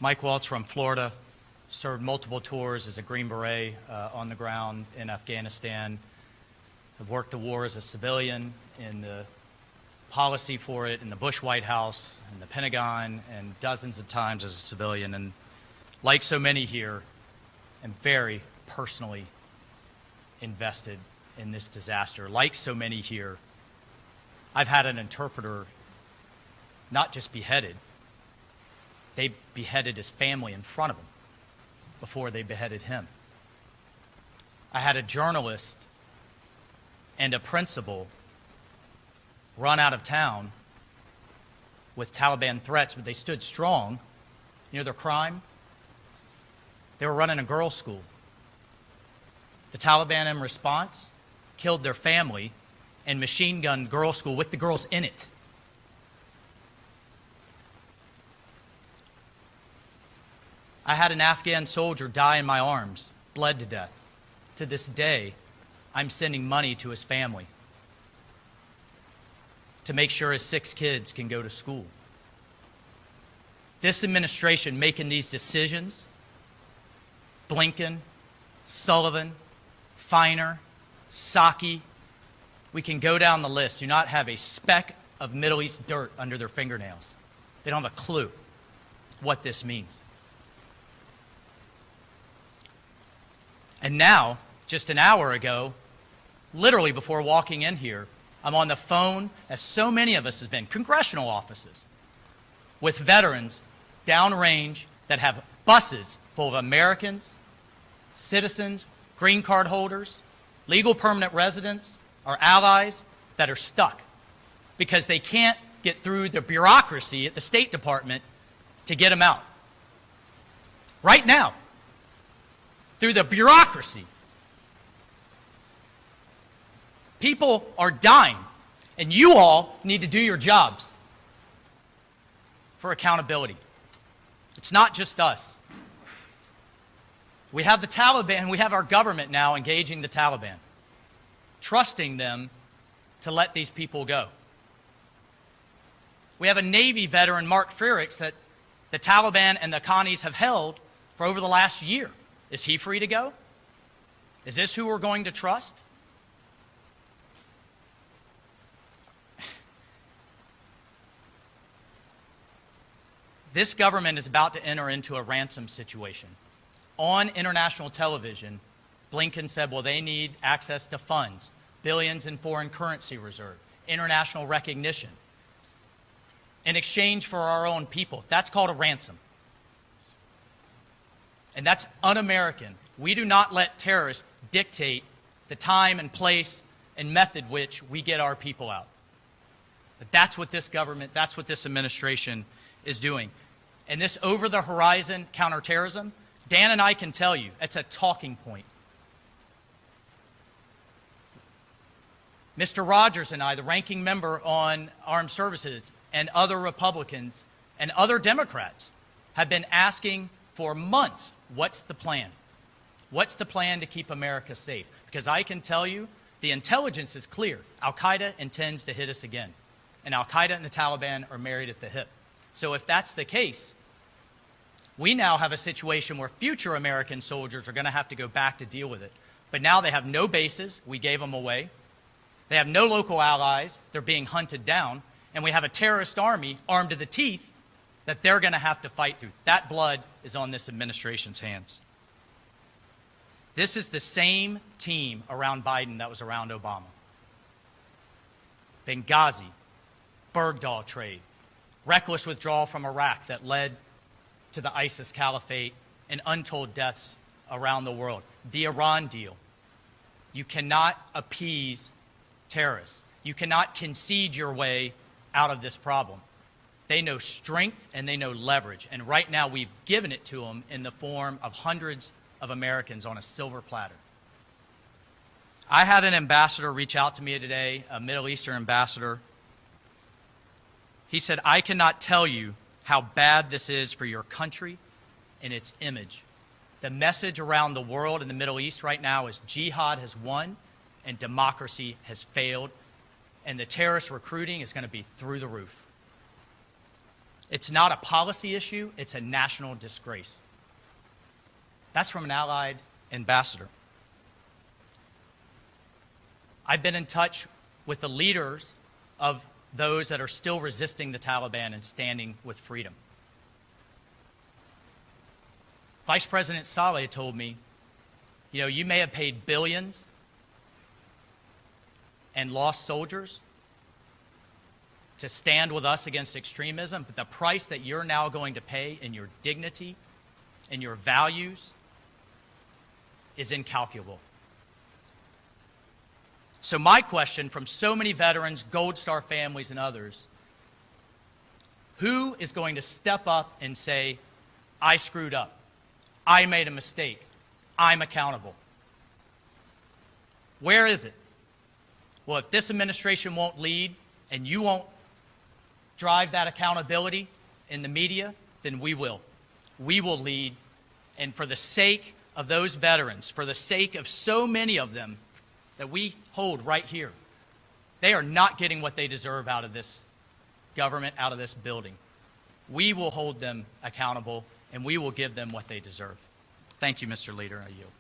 Mike Waltz from Florida, served multiple tours as a Green Beret on the ground in Afghanistan. I've worked the war as a civilian in the policy for it in the Bush White House, in the Pentagon, and dozens of times as a civilian. And like so many here, I'm very personally invested in this disaster. Like so many here, I've had an interpreter not just beheaded, they beheaded his family in front of him before they beheaded him. I had a journalist and a principal run out of town with Taliban threats, but they stood strong. You know their crime? They were running a girls' school. The Taliban, in response, killed their family and machine-gunned girls' school with the girls in it. I had an Afghan soldier die in my arms, bled to death. To this day, I'm sending money to his family to make sure his 6 kids can go to school. This administration making these decisions, Blinken, Sullivan, Feiner, Psaki, we can go down the list, do not have a speck of Middle East dirt under their fingernails. They don't have a clue what this means. And now, just an hour ago, literally before walking in here, I'm on the phone, as so many of us have been, congressional offices, with veterans downrange that have buses full of Americans, citizens, green card holders, legal permanent residents, our allies that are stuck because they can't get through the bureaucracy at the State Department to get them out. Right now, through the bureaucracy, people are dying, and you all need to do your jobs for accountability. It's not just us. We have the Taliban, we have our government now engaging the Taliban, trusting them to let these people go. We have a Navy veteran, Mark Frericks, that the Taliban and the Connies have held for over the last year. Is he free to go? Is this who we're going to trust? This government is about to enter into a ransom situation. On international television, Blinken said, well, they need access to funds, billions in foreign currency reserve, international recognition, in exchange for our own people. That's called a ransom. And that's un-American. We do not let terrorists dictate the time and place and method which we get our people out. But that's what this government, that's what this administration is doing. And this over-the-horizon counterterrorism, Dan and I can tell you, it's a talking point. Mr. Rogers and I, the ranking member on Armed Services, and other Republicans and other Democrats have been asking for months, what's the plan? What's the plan to keep America safe? Because I can tell you, the intelligence is clear. Al-Qaeda intends to hit us again. And Al-Qaeda and the Taliban are married at the hip. So if that's the case, we now have a situation where future American soldiers are going to have to go back to deal with it. But now they have no bases. We gave them away. They have no local allies. They're being hunted down. And we have a terrorist army armed to the teeth that they're going to have to fight through. That blood is on this administration's hands. This is the same team around Biden that was around Obama. Benghazi, Berghdal trade, reckless withdrawal from Iraq that led to the ISIS caliphate and untold deaths around the world. The Iran deal. You cannot appease terrorists. You cannot concede your way out of this problem. They know strength and they know leverage. And right now we've given it to them in the form of hundreds of Americans on a silver platter. I had an ambassador reach out to me today, a Middle Eastern ambassador. He said, I cannot tell you how bad this is for your country and its image. The message around the world in the Middle East right now is jihad has won and democracy has failed, and the terrorist recruiting is going to be through the roof. It's not a policy issue, it's a national disgrace. That's from an allied ambassador. I've been in touch with the leaders of those that are still resisting the Taliban and standing with freedom. Vice President Saleh told me, you know, you may have paid billions and lost soldiers to stand with us against extremism, but the price that you're now going to pay in your dignity and your values is incalculable. So my question from so many veterans, Gold Star families, and others, who is going to step up and say, I screwed up, I made a mistake, I'm accountable? Where is it? Well, if this administration won't lead and you won't drive that accountability in the media, then we will. We will lead, and for the sake of those veterans, for the sake of so many of them that we hold right here, they are not getting what they deserve out of this government, out of this building. We will hold them accountable, and we will give them what they deserve. Thank you, Mr. Leader. I yield.